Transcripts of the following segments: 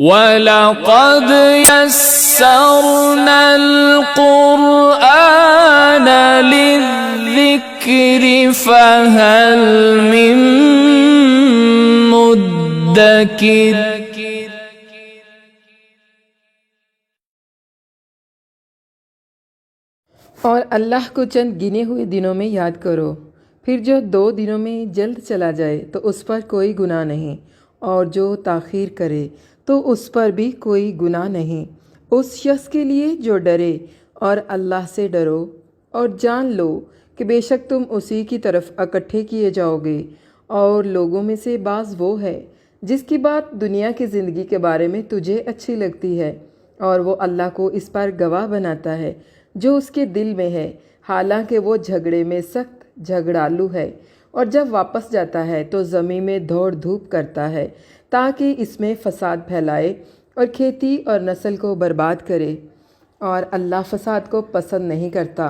وَلَقَدْ يَسَّرْنَا الْقُرْآنَ لِلذِّكْرِ فَهَلْ مِن مُّدَّكِرٍ۔ اور اللہ کو چند گنے ہوئے دنوں میں یاد کرو، پھر جو 2 دنوں میں جلد چلا جائے تو اس پر کوئی گناہ نہیں، اور جو تاخیر کرے تو اس پر بھی کوئی گناہ نہیں، اس شخص کے لیے جو ڈرے۔ اور اللہ سے ڈرو اور جان لو کہ بے شک تم اسی کی طرف اکٹھے کیے جاؤ گے۔ اور لوگوں میں سے بعض وہ ہے جس کی بات دنیا کی زندگی کے بارے میں تجھے اچھی لگتی ہے، اور وہ اللہ کو اس پر گواہ بناتا ہے جو اس کے دل میں ہے، حالانکہ وہ جھگڑے میں سخت جھگڑالو ہے، اور جب واپس جاتا ہے تو زمین میں دوڑ دھوپ کرتا ہے تاکہ اس میں فساد پھیلائے اور کھیتی اور نسل کو برباد کرے، اور اللہ فساد کو پسند نہیں کرتا۔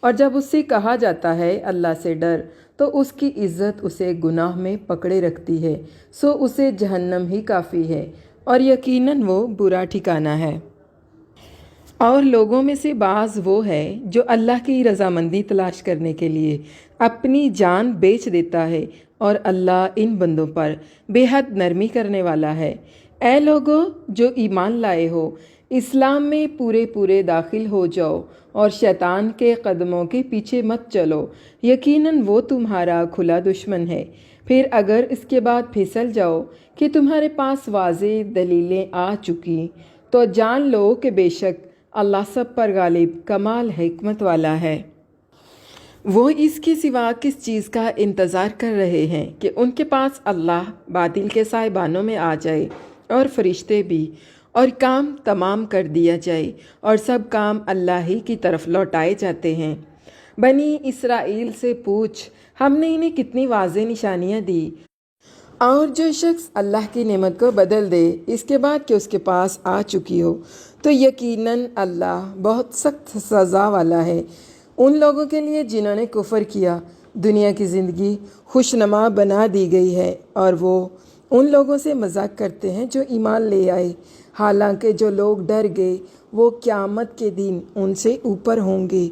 اور جب اس سے کہا جاتا ہے اللہ سے ڈر، تو اس کی عزت اسے گناہ میں پکڑے رکھتی ہے، سو اسے جہنم ہی کافی ہے، اور یقیناً وہ برا ٹھکانہ ہے۔ اور لوگوں میں سے بعض وہ ہے جو اللہ کی رضامندی تلاش کرنے کے لیے اپنی جان بیچ دیتا ہے، اور اللہ ان بندوں پر بے حد نرمی کرنے والا ہے۔ اے لوگو جو ایمان لائے ہو، اسلام میں پورے داخل ہو جاؤ، اور شیطان کے قدموں کے پیچھے مت چلو، یقیناً وہ تمہارا کھلا دشمن ہے۔ پھر اگر اس کے بعد پھسل جاؤ کہ تمہارے پاس واضح دلیلیں آ چکی، تو جان لو کہ بے شک اللہ سب پر غالب کمال حکمت والا ہے۔ وہ اس کے سوا کس چیز کا انتظار کر رہے ہیں کہ ان کے پاس اللہ باطل کے سائبانوں میں آ جائے، اور فرشتے بھی، اور کام تمام کر دیا جائے، اور سب کام اللہ ہی کی طرف لوٹائے جاتے ہیں۔ بنی اسرائیل سے پوچھ، ہم نے انہیں کتنی واضح نشانیاں دی۔ اور جو شخص اللہ کی نعمت کو بدل دے اس کے بعد کہ اس کے پاس آ چکی ہو، تو یقیناً اللہ بہت سخت سزا والا ہے۔ ان لوگوں کے لیے جنہوں نے کفر کیا، دنیا کی زندگی خوشنما بنا دی گئی ہے، اور وہ ان لوگوں سے مذاق کرتے ہیں جو ایمان لے آئے، حالانکہ جو لوگ ڈر گئے وہ قیامت کے دن ان سے اوپر ہوں گے،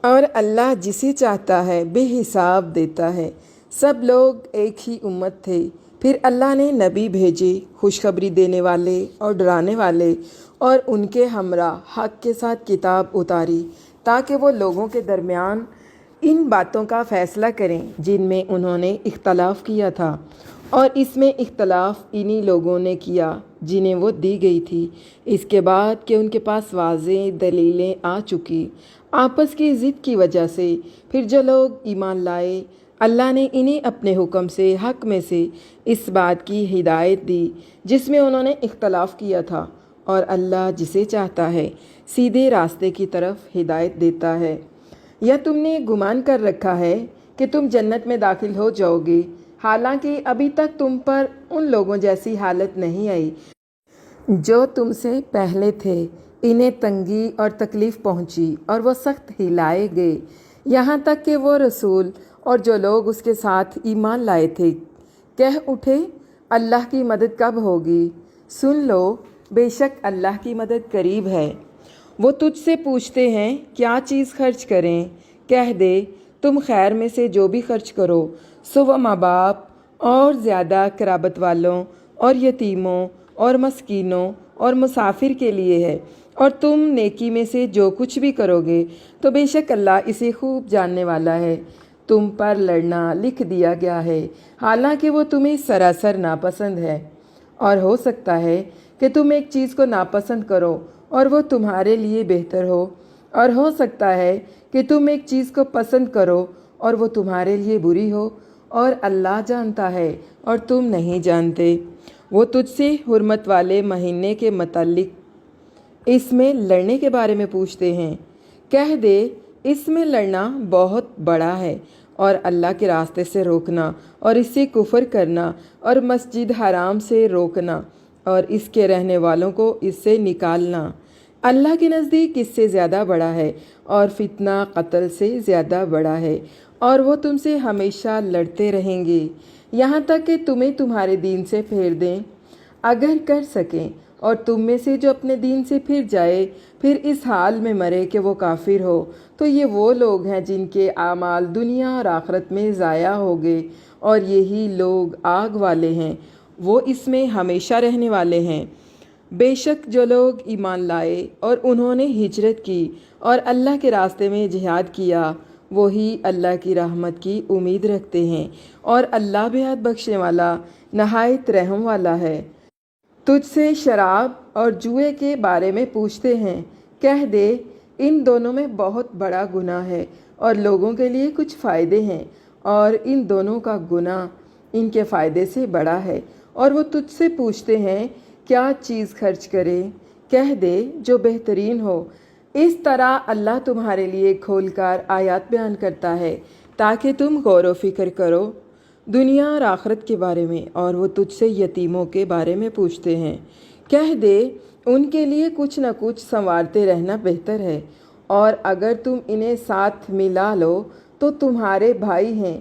اور اللہ جسے چاہتا ہے بے حساب دیتا ہے۔ سب لوگ ایک ہی امت تھے، پھر اللہ نے نبی بھیجے، خوشخبری دینے والے اور ڈرانے والے، اور ان کے ہمراہ حق کے ساتھ کتاب اتاری تاکہ وہ لوگوں کے درمیان ان باتوں کا فیصلہ کریں جن میں انہوں نے اختلاف کیا تھا، اور اس میں اختلاف انہی لوگوں نے کیا جنہیں وہ دی گئی تھی، اس کے بعد کہ ان کے پاس واضح دلیلیں آ چکی، آپس کی ضد کی وجہ سے۔ پھر جو لوگ ایمان لائے، اللہ نے انہیں اپنے حکم سے حق میں سے اس بات کی ہدایت دی جس میں انہوں نے اختلاف کیا تھا، اور اللہ جسے چاہتا ہے سیدھے راستے کی طرف ہدایت دیتا ہے۔ یا تم نے گمان کر رکھا ہے کہ تم جنت میں داخل ہو جاؤ گے، حالانکہ ابھی تک تم پر ان لوگوں جیسی حالت نہیں آئی جو تم سے پہلے تھے، انہیں تنگی اور تکلیف پہنچی، اور وہ سخت ہلائے گئے، یہاں تک کہ وہ رسول اور جو لوگ اس کے ساتھ ایمان لائے تھے کہہ اٹھے، اللہ کی مدد کب ہوگی؟ سن لو، بے شک اللہ کی مدد قریب ہے۔ وہ تجھ سے پوچھتے ہیں کیا چیز خرچ کریں، کہہ دے تم خیر میں سے جو بھی خرچ کرو سو وہ ماں باپ اور زیادہ قرابت والوں اور یتیموں اور مسکینوں اور مسافر کے لیے ہے، اور تم نیکی میں سے جو کچھ بھی کرو گے تو بے شک اللہ اسے خوب جاننے والا ہے۔ تم پر لڑنا لکھ دیا گیا ہے، حالانکہ وہ تمہیں سراسر ناپسند ہے، اور ہو سکتا ہے کہ تم ایک چیز کو ناپسند کرو اور وہ تمہارے لیے بہتر ہو، اور ہو سکتا ہے کہ تم ایک چیز کو پسند کرو اور وہ تمہارے لیے بری ہو، اور اللہ جانتا ہے اور تم نہیں جانتے۔ وہ تجھ سے حرمت والے مہینے کے متعلق اس میں لڑنے کے بارے میں پوچھتے ہیں، کہہ دے اس میں لڑنا بہت بڑا ہے، اور اللہ کے راستے سے روکنا اور اس سے کفر کرنا اور مسجد حرام سے روکنا اور اس کے رہنے والوں کو اس سے نکالنا اللہ کے نزدیک اس سے زیادہ بڑا ہے، اور فتنہ قتل سے زیادہ بڑا ہے، اور وہ تم سے ہمیشہ لڑتے رہیں گے یہاں تک کہ تمہیں تمہارے دین سے پھیر دیں۔ اگر کر سکیں اور تم میں سے جو اپنے دین سے پھر جائے پھر اس حال میں مرے کہ وہ کافر ہو تو یہ وہ لوگ ہیں جن کے اعمال دنیا اور آخرت میں ضائع ہو گئے، اور یہی لوگ آگ والے ہیں، وہ اس میں ہمیشہ رہنے والے ہیں۔ بے شک جو لوگ ایمان لائے اور انہوں نے ہجرت کی اور اللہ کے راستے میں جہاد کیا، وہی اللہ کی رحمت کی امید رکھتے ہیں، اور اللہ بے حد بخشنے والا نہایت رحم والا ہے۔ تجھ سے شراب اور جوئے کے بارے میں پوچھتے ہیں، کہہ دے ان دونوں میں بہت بڑا گناہ ہے اور لوگوں کے لیے کچھ فائدے ہیں، اور ان دونوں کا گناہ ان کے فائدے سے بڑا ہے۔ اور وہ تجھ سے پوچھتے ہیں کیا چیز خرچ کرے، کہہ دے جو بہترین ہو۔ اس طرح اللہ تمہارے لیے کھول کر آیات بیان کرتا ہے تاکہ تم غور و فکر کرو دنیا اور آخرت کے بارے میں۔ اور وہ تجھ سے یتیموں کے بارے میں پوچھتے ہیں، کہہ دے ان کے لیے کچھ نہ کچھ سنوارتے رہنا بہتر ہے، اور اگر تم انہیں ساتھ ملا لو تو تمہارے بھائی ہیں،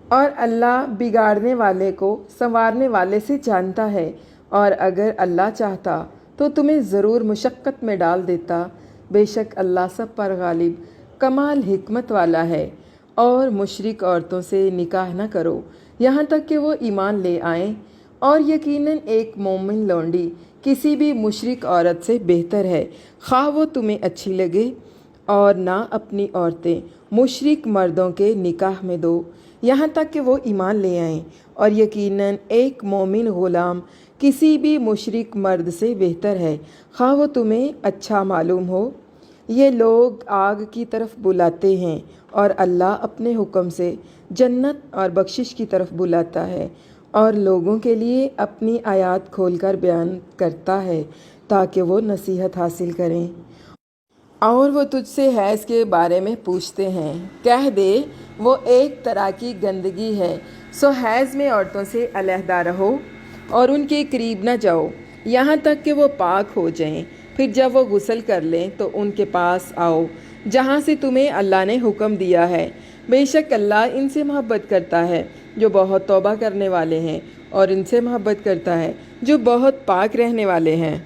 اور اللہ بگاڑنے والے کو سنوارنے والے سے جانتا ہے، اور اگر اللہ چاہتا تو تمہیں ضرور مشقت میں ڈال دیتا۔ بے شک اللہ سب پر غالب کمال حکمت والا ہے۔ اور مشرک عورتوں سے نکاح نہ کرو یہاں تک کہ وہ ایمان لے آئیں، اور یقیناً ایک مومن لونڈی کسی بھی مشرک عورت سے بہتر ہے، خواہ وہ تمہیں اچھی لگے۔ اور نہ اپنی عورتیں مشرک مردوں کے نکاح میں دو یہاں تک کہ وہ ایمان لے آئیں، اور یقیناً ایک مومن غلام کسی بھی مشرک مرد سے بہتر ہے، خواہ وہ تمہیں اچھا معلوم ہو۔ یہ لوگ آگ کی طرف بلاتے ہیں اور اللہ اپنے حکم سے جنت اور بخشش کی طرف بلاتا ہے، اور لوگوں کے لیے اپنی آیات کھول کر بیان کرتا ہے تاکہ وہ نصیحت حاصل کریں۔ اور وہ تجھ سے حیض کے بارے میں پوچھتے ہیں، کہہ دے وہ ایک طرح کی گندگی ہے، سو حیض میں عورتوں سے علیحدہ رہو اور ان کے قریب نہ جاؤ یہاں تک کہ وہ پاک ہو جائیں، پھر جب وہ غسل کر لیں تو ان کے پاس آؤ جہاں سے تمہیں اللہ نے حکم دیا ہے۔ بے شک اللہ ان سے محبت کرتا ہے جو بہت توبہ کرنے والے ہیں، اور ان سے محبت کرتا ہے جو بہت پاک رہنے والے ہیں۔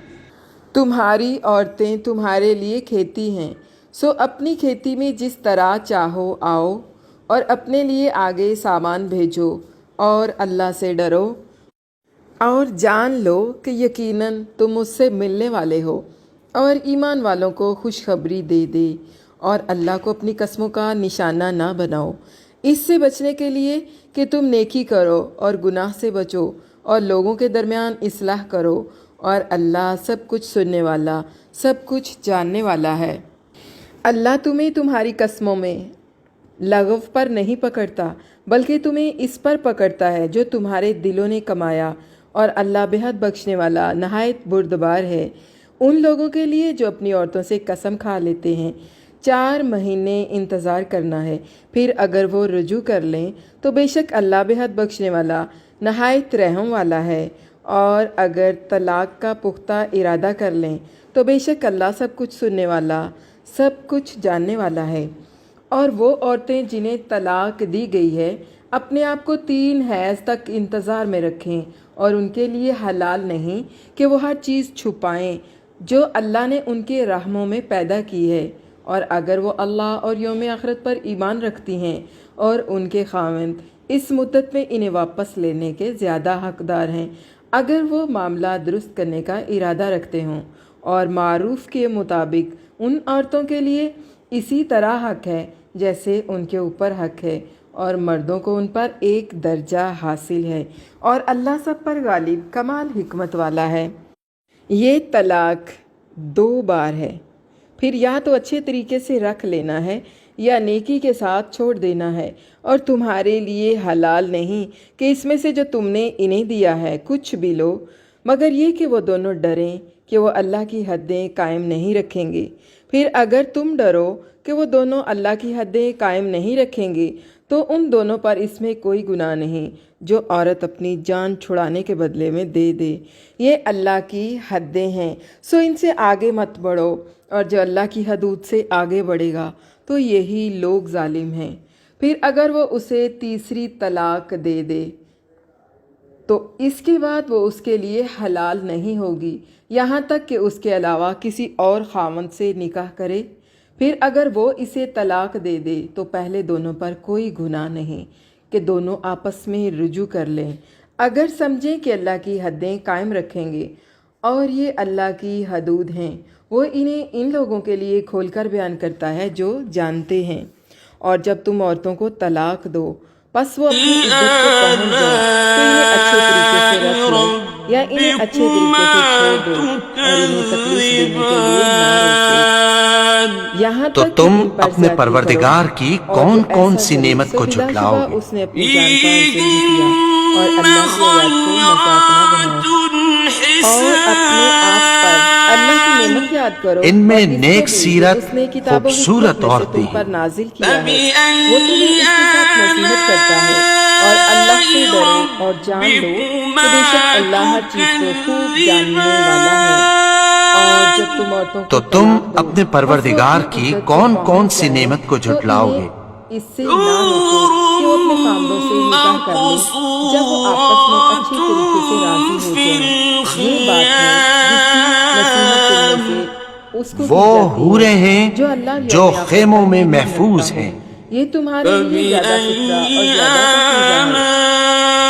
تمہاری عورتیں تمہارے لیے کھیتی ہیں، سو اپنی کھیتی میں جس طرح چاہو آؤ، اور اپنے لیے آگے سامان بھیجو، اور اللہ سے ڈرو، اور جان لو کہ یقیناً تم اس سے ملنے والے ہو، اور ایمان والوں کو خوشخبری دے دے، اور اللہ کو اپنی قسموں کا نشانہ نہ بناؤ، اس سے بچنے کے لیے کہ تم نیکی کرو اور گناہ سے بچو، اور لوگوں کے درمیان اصلاح کرو، اور اللہ سب کچھ سننے والا سب کچھ جاننے والا ہے۔ اللہ تمہیں تمہاری قسموں میں لغو پر نہیں پکڑتا بلکہ تمہیں اس پر پکڑتا ہے جو تمہارے دلوں نے کمایا، اور اللہ بے حد بخشنے والا نہایت بردبار ہے۔ ان لوگوں کے لیے جو اپنی عورتوں سے قسم کھا لیتے ہیں 4 مہینے انتظار کرنا ہے، پھر اگر وہ رجوع کر لیں تو بے شک اللہ بے حد بخشنے والا نہایت رحم والا ہے، اور اگر طلاق کا پختہ ارادہ کر لیں تو بے شک اللہ سب کچھ سننے والا سب کچھ جاننے والا ہے۔ اور وہ عورتیں جنہیں طلاق دی گئی ہے اپنے آپ کو 3 حیض تک انتظار میں رکھیں، اور ان کے لیے حلال نہیں کہ وہ ہر چیز چھپائیں جو اللہ نے ان کے رحموں میں پیدا کی ہے، اور اگر وہ اللہ اور یوم آخرت پر ایمان رکھتی ہیں اور ان کے خاوند اس مدت میں انہیں واپس لینے کے زیادہ حقدار ہیں، اگر وہ معاملہ درست کرنے کا ارادہ رکھتے ہوں، اور معروف کے مطابق ان عورتوں کے لیے اسی طرح حق ہے جیسے ان کے اوپر حق ہے، اور مردوں کو ان پر ایک درجہ حاصل ہے، اور اللہ سب پر غالب کمال حکمت والا ہے۔ یہ طلاق 2 بار ہے، پھر یا تو اچھے طریقے سے رکھ لینا ہے یا نیکی کے ساتھ چھوڑ دینا ہے، اور تمہارے لیے حلال نہیں کہ اس میں سے جو تم نے انہیں دیا ہے کچھ بھی لو، مگر یہ کہ وہ دونوں ڈریں کہ وہ اللہ کی حدیں قائم نہیں رکھیں گے۔ پھر اگر تم ڈرو کہ وہ دونوں اللہ کی حدیں قائم نہیں رکھیں گے تو ان دونوں پر اس میں کوئی گناہ نہیں جو عورت اپنی جان چھڑانے کے بدلے میں دے دے۔ یہ اللہ کی حدیں ہیں، سو ان سے آگے مت بڑھو، اور جو اللہ کی حدود سے آگے بڑھے گا تو یہی لوگ ظالم ہیں۔ پھر اگر وہ اسے تیسری طلاق دے دے تو اس کے بعد وہ اس کے لیے حلال نہیں ہوگی یہاں تک کہ اس کے علاوہ کسی اور خاوند سے نکاح کرے۔ پھر اگر وہ اسے طلاق دے دے تو پہلے دونوں پر کوئی گناہ نہیں کہ دونوں آپس میں رجوع کر لیں، اگر سمجھیں کہ اللہ کی حدیں قائم رکھیں گے، اور یہ اللہ کی حدود ہیں، وہ انہیں ان لوگوں کے لیے کھول کر بیان کرتا ہے جو جانتے ہیں۔ اور جب تم عورتوں کو طلاق دو پس وہ اپنی عدت کو پہنچ جائے تو انہیں اچھے طریقے سے رکھ لو یا انہیں اچھے طریقے سے چھوڑ دو اور انہیں تکلیف دینے کے لیے نہ روکو، یہاں تو تک کہ تم ان پر اپنے زیادتی پروردگار کرو۔ کی اور کون جو کون ایسا سی کرے نعمت سو کو بلا جھٹلاؤ شبہ گے؟ اس نے اپنی جان پر ظلم کیا اور اللہ کی آیات کو مذاق نہ بناؤ۔ اور اپنے آپ پر اللہ کی نعمت یاد کرو ان میں اور اس نیک کو بھی سیرت، اس نے کتاب و حکمت خوبصورت میں سے عورتیں تم ہیں۔ پر نازل کیا ہے، وہ تمہیں اس کے ساتھ نصیحت کرتا ہے۔ اور اللہ سے ڈرو اور جان لو کہ بے شک اللہ ہر چیز کو خوب جاننے والا ہے۔ اور جب تم عورتوں تو کو تم طلاق دو اپنے پس وہ پروردگار اپنی کی عدت کو کون کون پہنچ سی جائیں نعمت کو تو جھٹلاؤ انہیں گے؟ اس سے نہ روکو کہ وہ اپنے خاندوں سے نکاح کر لیں جب وہ آپس میں اچھی طریقے سے راضی ہو جائیں۔ یہ بات ہے جس کی نصیحت تم میں سے اس کو وہ کی جاتی حوریں ہے ہیں جو اللہ جو یوم آخر خیموں پر میں ایمان محفوظ رکھتا ہو، ہیں۔ یہ تمہارے لیے زیادہ سترہ اور زیادہ پاکیزہ ہے،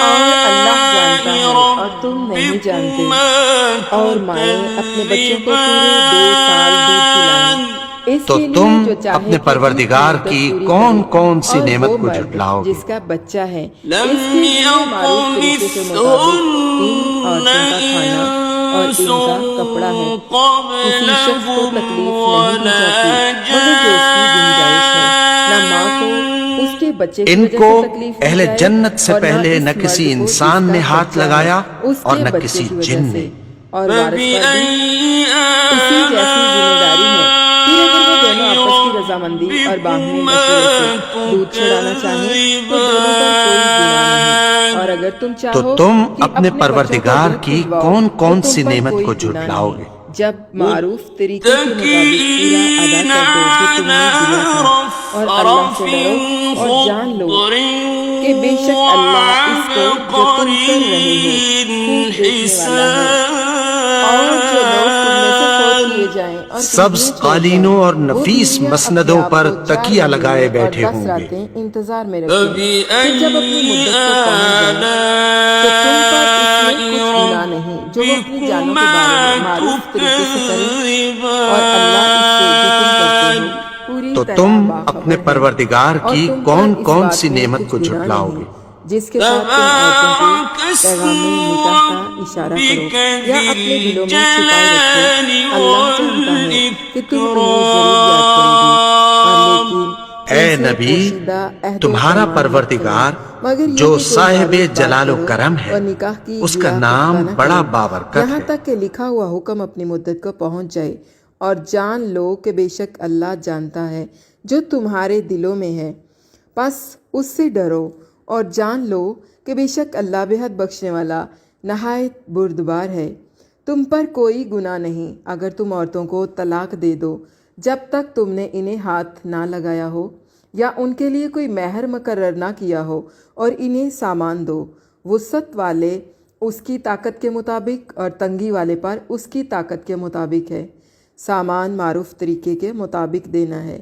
اور اللہ جانتا ہے اور تم نہیں جانتے۔ اور مائیں اپنے بچوں کو پورے 2 سال دودھ پلائیں اس تو کے لیے تم جو چاہے اپنے کہ دودھ کی پروردگار مدت کی پوری کون کرے، کون سی اور نعمت وہ کو مرد جھٹلاؤ گے؟ جس کا بچہ ہے اس کے لیے معروف طریقے کے مطابق ان عورتوں کا کھانا اور ان کا کپڑا ہے۔ کسی شخص کو تکلیف نہیں دی جاتی مگر جو اس کی گنجائش ہے، نہ ماں کو اس کے بچے کی ان وجہ کو سے تکلیف دی اہل جائے جنت سے اور نہ پہلے اس نہ مرد کسی کو انسان جس نے کا ہاتھ بچہ ہے لگایا اس اور کے نہ بچے کسی کی وجہ جن سے، نے۔ اور وارث پر بھی اسی جیسی ذمہ داری ہے۔ پھر اگر وہ دونوں آپس کی رضامندی اور باہمی مشورے سے دودھ چھڑانا چاہیں تو دونوں پر کوئی گناہ نہیں۔ اور اگر تم تو چاہو تم کہ اپنے اپنے بچوں کو پروردگار دودھ کی پلواؤ کون تو کون تم سی پر نعمت کوئی کو گناہ جھٹلاؤ نہیں، گے؟ جب معروف طریقے کے مطابق پورا ادا کر دو جو تم نے دیا تھا۔ اور اللہ سے ڈرو اور جان لو کہ بے شک اللہ اس کو جو تم کر رہے ہو خوب دیکھنے والا ہے۔ اور جو لوگ تم میں سے فوت کیے جائیں اور سبز بیویاں چھوڑ جائیں قالینوں اور وہ نفیس بیویاں اپنے مسندوں آپ پر کو 4 تکیہ لگائے مہینے اور بیٹھے 10 ہوں گے۔ راتیں انتظار میں رکھیں، پھر جب اپنی مدت کو پہنچ جائیں تو تم پر اس میں کچھ گناہ نہیں جو وہ اپنی جانوں کے بارے میں معروف طریقے سے کریں، اور اللہ اس سے جو تم کرتے ہو پوری تو طرح تم اپنے باخبر ہے۔ پروردگار اور کی تم کون پر اس کون بات سی میں نعمت کچھ کو گناہ جھٹلاؤ نہیں گے؟ جس کے ساتھ تم عورتوں کو پیغام نکاح کا اشارہ کرو یا اپنے دلوں میں چھپائے رکھو۔ اللہ جانتا ہے کہ تم انہیں ضرور یاد کرو گی، اور لیکن اے ان سے نبی، پوشیدہ عہد و تمہارا پیمان مت کرو پروردگار مگر یہ جو کہ کوئی صاحب معروف بات جلال و کرو کرم ہے، اور نکاح کی اس کا گرہ نام پختہ نہ بڑا کرو بابرکت یہاں ہے۔ تک کہ لکھا ہوا حکم اپنی مدت کو پہنچ جائے۔ اور جان لو کہ بے شک اللہ جانتا ہے جو تمہارے دلوں میں ہے، پس اس سے ڈرو اور جان لو کہ بے شک اللہ بے حد بخشنے والا نہایت بردبار ہے۔ تم پر کوئی گناہ نہیں اگر تم عورتوں کو طلاق دے دو جب تک تم نے انہیں ہاتھ نہ لگایا ہو یا ان کے لیے کوئی مہر مقرر نہ کیا ہو، اور انہیں سامان دو، وسعت والے اس کی طاقت کے مطابق اور تنگی والے پر اس کی طاقت کے مطابق ہے۔ سامان معروف طریقے کے مطابق دینا ہے،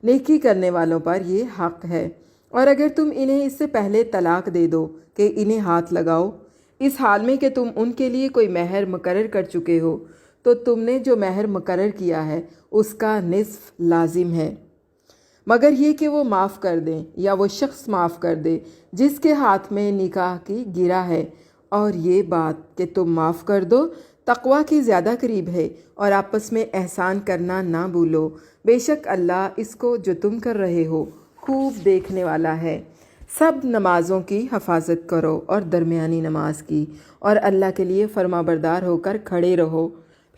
نیکی کرنے والوں پر یہ حق ہے۔ اور اگر تم انہیں اس سے پہلے طلاق دے دو کہ انہیں ہاتھ لگاؤ، اس حال میں کہ تم ان کے لیے کوئی مہر مقرر کر چکے ہو، تو تم نے جو مہر مقرر کیا ہے اس کا نصف لازم ہے، مگر یہ کہ وہ معاف کر دیں یا وہ شخص معاف کر دے جس کے ہاتھ میں نکاح کی گرہ ہے۔ اور یہ بات کہ تم معاف کر دو تقویٰ کے زیادہ قریب ہے، اور آپس میں احسان کرنا نہ بھولو، بے شک اللہ اس کو جو تم کر رہے ہو خوب دیکھنے والا ہے۔ سب نمازوں کی حفاظت کرو اور درمیانی نماز کی، اور اللہ کے لیے فرما بردار ہو کر کھڑے رہو۔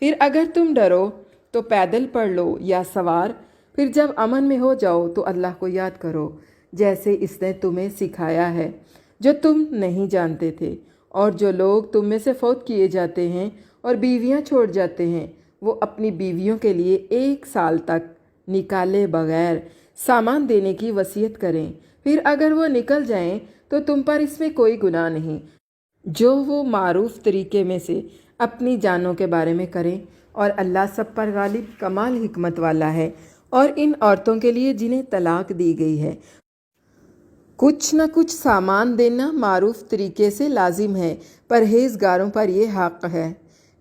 پھر اگر تم ڈرو تو پیدل پڑھ لو یا سوار، پھر جب امن میں ہو جاؤ تو اللہ کو یاد کرو جیسے اس نے تمہیں سکھایا ہے جو تم نہیں جانتے تھے۔ اور جو لوگ تم میں سے فوت کیے جاتے ہیں اور بیویاں چھوڑ جاتے ہیں وہ اپنی بیویوں کے لیے 1 سال تک نکالے بغیر سامان دینے کی وصیت کریں، پھر اگر وہ نکل جائیں تو تم پر اس میں کوئی گناہ نہیں، جو وہ معروف طریقے میں سے اپنی جانوں کے بارے میں کریں، اور اللہ سب پر غالب کمال حکمت والا ہے۔ اور ان عورتوں کے لیے جنہیں طلاق دی گئی ہے کچھ نہ کچھ سامان دینا معروف طریقے سے لازم ہے، پرہیزگاروں پر یہ حق ہے۔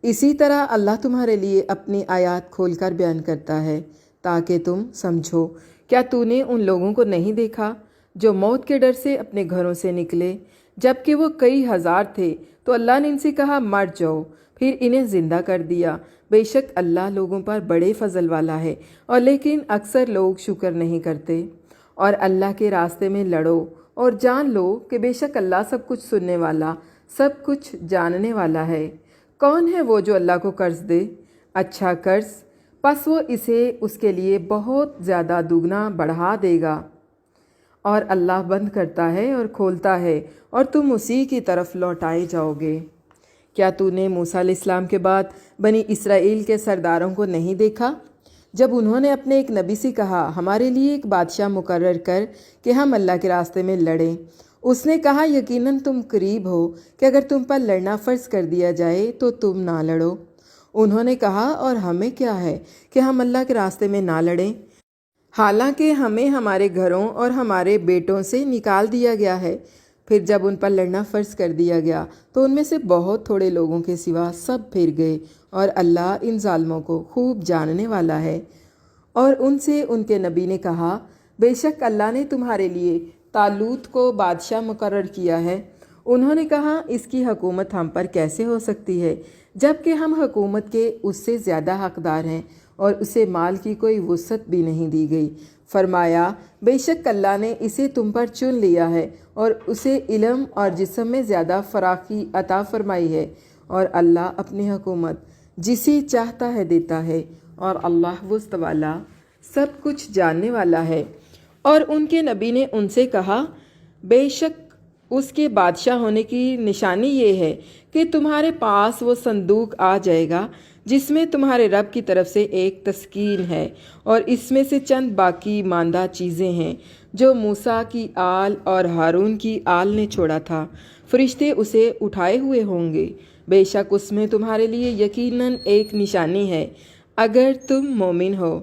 اسی طرح اللہ تمہارے لیے اپنی آیات کھول کر بیان کرتا ہے تاکہ تم سمجھو۔ کیا تو نے ان لوگوں کو نہیں دیکھا جو موت کے ڈر سے اپنے گھروں سے نکلے جبکہ وہ کئی ہزار تھے، تو اللہ نے ان سے کہا مر جاؤ، پھر انہیں زندہ کر دیا۔ بے شک اللہ لوگوں پر بڑے فضل والا ہے، اور لیکن اکثر لوگ شکر نہیں کرتے۔ اور اللہ کے راستے میں لڑو اور جان لو کہ بے شک اللہ سب کچھ سننے والا، سب کچھ جاننے والا ہے۔ کون ہے وہ جو اللہ کو قرض دے اچھا قرض، پس وہ اسے اس کے لیے بہت زیادہ دوگنا بڑھا دے گا، اور اللہ بند کرتا ہے اور کھولتا ہے، اور تم اسی کی طرف لوٹائے جاؤ گے۔ کیا تو نے موسیٰ علیہ السلام کے بعد بنی اسرائیل کے سرداروں کو نہیں دیکھا جب انہوں نے اپنے ایک نبی سے کہا ہمارے لیے ایک بادشاہ مقرر کر کہ ہم اللہ کے راستے میں لڑیں؟ اس نے کہا یقیناً تم قریب ہو کہ اگر تم پر لڑنا فرض کر دیا جائے تو تم نہ لڑو۔ انہوں نے کہا اور ہمیں کیا ہے کہ ہم اللہ کے راستے میں نہ لڑیں، حالانکہ ہمیں ہمارے گھروں اور ہمارے بیٹوں سے نکال دیا گیا ہے۔ پھر جب ان پر لڑنا فرض کر دیا گیا تو ان میں سے بہت تھوڑے لوگوں کے سوا سب پھر گئے، اور اللہ ان ظالموں کو خوب جاننے والا ہے۔ اور ان سے ان کے نبی نے کہا بے شک اللہ نے تمہارے لیے طالوت کو بادشاہ مقرر کیا ہے۔ انہوں نے کہا اس کی حکومت ہم پر کیسے ہو سکتی ہے جبکہ ہم حکومت کے اس سے زیادہ حقدار ہیں، اور اسے مال کی کوئی وسعت بھی نہیں دی گئی۔ فرمایا بے شک اللہ نے اسے تم پر چن لیا ہے اور اسے علم اور جسم میں زیادہ فراخی عطا فرمائی ہے، اور اللہ اپنی حکومت جسے چاہتا ہے دیتا ہے، اور اللہ وسط والا سب کچھ جاننے والا ہے۔ اور ان کے نبی نے ان سے کہا بے شک اس کے بادشاہ ہونے کی نشانی یہ ہے کہ تمہارے پاس وہ صندوق آ جائے گا جس میں تمہارے رب کی طرف سے ایک تسکین ہے، اور اس میں سے چند باقی ماندہ چیزیں ہیں جو موسیٰ کی آل اور ہارون کی آل نے چھوڑا تھا۔ فرشتے اسے اٹھائے ہوئے ہوں گے، بے شک اس میں تمہارے لیے یقیناً ایک نشانی ہے اگر تم مومن ہو۔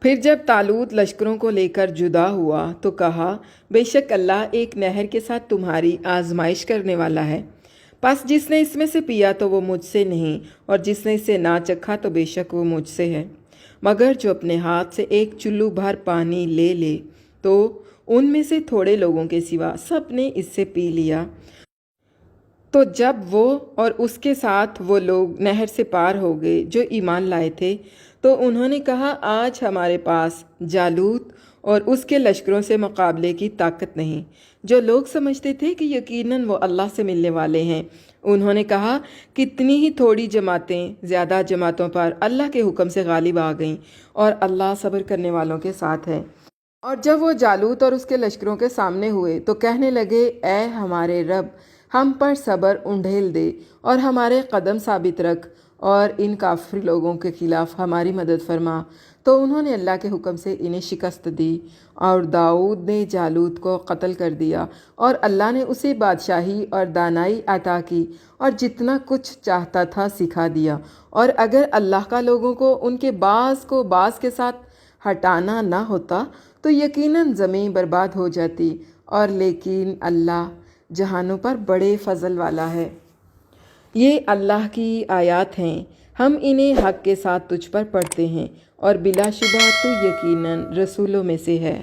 پھر جب طالوت لشکروں کو لے کر جدا ہوا تو کہا بے شک اللہ ایک نہر کے ساتھ تمہاری آزمائش کرنے والا ہے، پس جس نے اس میں سے پیا تو وہ مجھ سے نہیں، اور جس نے اسے نہ چکھا تو بے شک وہ مجھ سے ہے، مگر جو اپنے ہاتھ سے ایک چلو بھر پانی لے لے تو ان میں سے تھوڑے لوگوں کے سوا سب نے اس سے پی لیا۔ تو جب وہ اور اس کے ساتھ وہ لوگ نہر سے پار ہو گئے جو ایمان لائے تھے، تو انہوں نے کہا آج ہمارے پاس جالوت اور اس کے لشکروں سے مقابلے کی طاقت نہیں۔ جو لوگ سمجھتے تھے کہ یقیناً وہ اللہ سے ملنے والے ہیں، انہوں نے کہا کتنی ہی تھوڑی جماعتیں زیادہ جماعتوں پر اللہ کے حکم سے غالب آ گئیں، اور اللہ صبر کرنے والوں کے ساتھ ہے۔ اور جب وہ جالوت اور اس کے لشکروں کے سامنے ہوئے تو کہنے لگے اے ہمارے رب، ہم پر صبر انڈھیل دے اور ہمارے قدم ثابت رکھ، اور ان کافر لوگوں کے خلاف ہماری مدد فرما۔ تو انہوں نے اللہ کے حکم سے انہیں شکست دی، اور داؤد نے جالوت کو قتل کر دیا، اور اللہ نے اسے بادشاہی اور دانائی عطا کی، اور جتنا کچھ چاہتا تھا سکھا دیا۔ اور اگر اللہ کا لوگوں کو ان کے بعض کو بعض کے ساتھ ہٹانا نہ ہوتا تو یقیناً زمین برباد ہو جاتی، اور لیکن اللہ جہانوں پر بڑے فضل والا ہے۔ یہ اللہ کی آیات ہیں، ہم انہیں حق کے ساتھ تجھ پر پڑھتے ہیں، اور بلا شبہ تو یقیناً رسولوں میں سے ہے۔